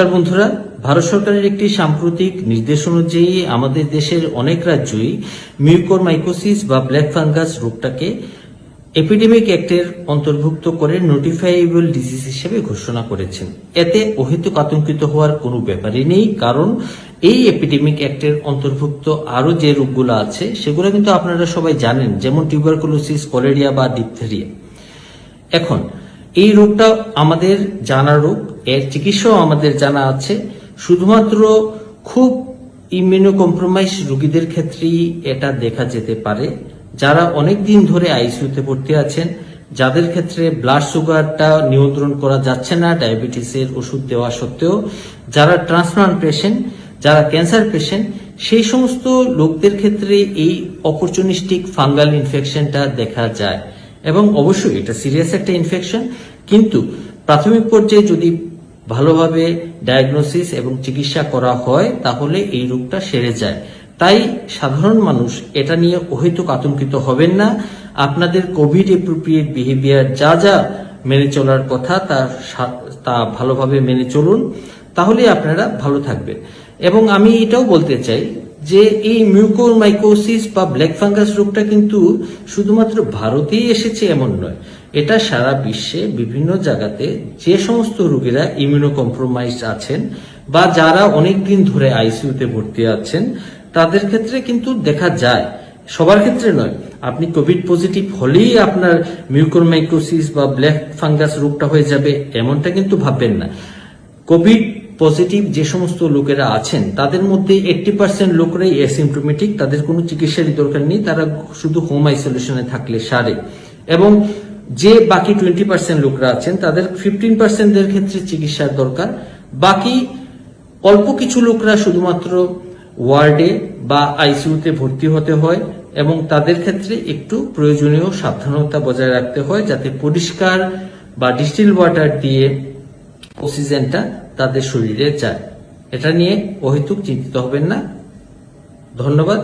নমস্কার বন্ধুরা, ভারত সরকারের একটি সাম্প্রতিক নির্দেশ অনুযায়ী আমাদের দেশের অনেক রাজ্যই মিউকরমাইকোসিস বা ব্ল্যাক ফাঙ্গাস রোগটাকে এপিডেমিক অ্যাক্টের অন্তর্ভুক্ত করে নোটিফাইয়েবল ডিজিজ হিসেবে ঘোষণা করেছেন। এতে অহেতুক আতঙ্কিত হওয়ার কোনো ব্যাপারই নেই, কারণ এই এপিডেমিক অ্যাক্টের অন্তর্ভুক্ত আরো যে রোগগুলো আছে সেগুলো কিন্তু আপনারা সবাই জানেন, যেমন টিউবারকুলোসিস, কলেরিয়া বা ডিপথেরিয়া। এখন এই রোগটা আমাদের জানা রোগ, এর চিকিৎসাও আমাদের জানা আছে। শুধুমাত্র খুব ইমিউনো কম্প্রোমাইজ রোগীদের ক্ষেত্রেই এটা দেখা যেতে পারে, যারা অনেক দিন ধরে আইসিইউতে ভর্তি আছেন, যাদের ক্ষেত্রে ব্লাড সুগারটা নিয়ন্ত্রণ করা যাচ্ছে না ডায়াবেটিসের ওষুধ দেওয়া সত্ত্বেও, যারা ট্রান্সপ্লান্ট পেশেন্ট, যারা ক্যান্সার পেশেন্ট, সেই সমস্ত লোকদের ক্ষেত্রে এই অপরচুনিস্টিক ফাঙ্গাল ইনফেকশনটা দেখা যায়। এবং অবশ্যই এটা সিরিয়াস একটা ইনফেকশন, কিন্তু প্রাথমিক পর্যায়ে যদি ভালোভাবে ডায়াগনোসিস এবং চিকিৎসা করা হয় তাহলে এই রোগটা সেরে যায়। তাই সাধারণ মানুষ এটা নিয়ে অহেতুক আতঙ্কিত হবেন না। আপনাদের কোভিড অ্যাপ্রোপ্রিয়েট বিহেভিয়ার যা যা মেনে চলার কথা তা ভালোভাবে মেনে চলুন, তাহলে আপনারা ভালো থাকবেন। এবং আমি এটাও বলতে চাই যে এই মিউকরমাইকোসিস বা ব্ল্যাক ফাঙ্গাস রোগটা কিন্তু শুধুমাত্র ভারতেই এসেছে এমন নয়, এটা সারা বিশ্বে বিভিন্ন জায়গাতে যে সমস্ত রোগীরা ইমিউনো কম্প্রোমাইজ আছেন বা যারা অনেক দিন ধরে আইসিইউতে ভর্তি আছেন তাদের ক্ষেত্রে কিন্তু দেখা যায়। সবার ক্ষেত্রে নয়। আপনি কোভিড পজিটিভ হলেই আপনার মিউকরমাইকোসিস বা ব্ল্যাক ফাঙ্গাস রোগটা হয়ে যাবে এমনটা কিন্তু ভাববেন না। কোভিড পজিটিভ যে সমস্ত লোকেরা আছেন তাদের মধ্যে 80% লোকরাই অ্যাসিম্পটোমেটিক, তাদের কোনো চিকিৎসারই দরকার নেই, তারা শুধু হোম আইসোলেশনে থাকলে সারে। এবং যে বাকি 20% লোকরা আছেন তাদের 15% ক্ষেত্রে চিকিৎসার দরকার। বাকি অল্প কিছু লোকরা শুধুমাত্র ওয়ার্ডে বা আইসিইউতে ভর্তি হতে হয় এবং তাদের ক্ষেত্রে একটু প্রয়োজনীয় সাবধানতা বজায় রাখতে হয়, যাতে পরিষ্কার বা ডিস্টিল ওয়াটার দিয়ে অক্সিজেনটা তাদের শরীরে যায়। এটা নিয়ে অহেতুক চিন্তিত হবেন না। ধন্যবাদ।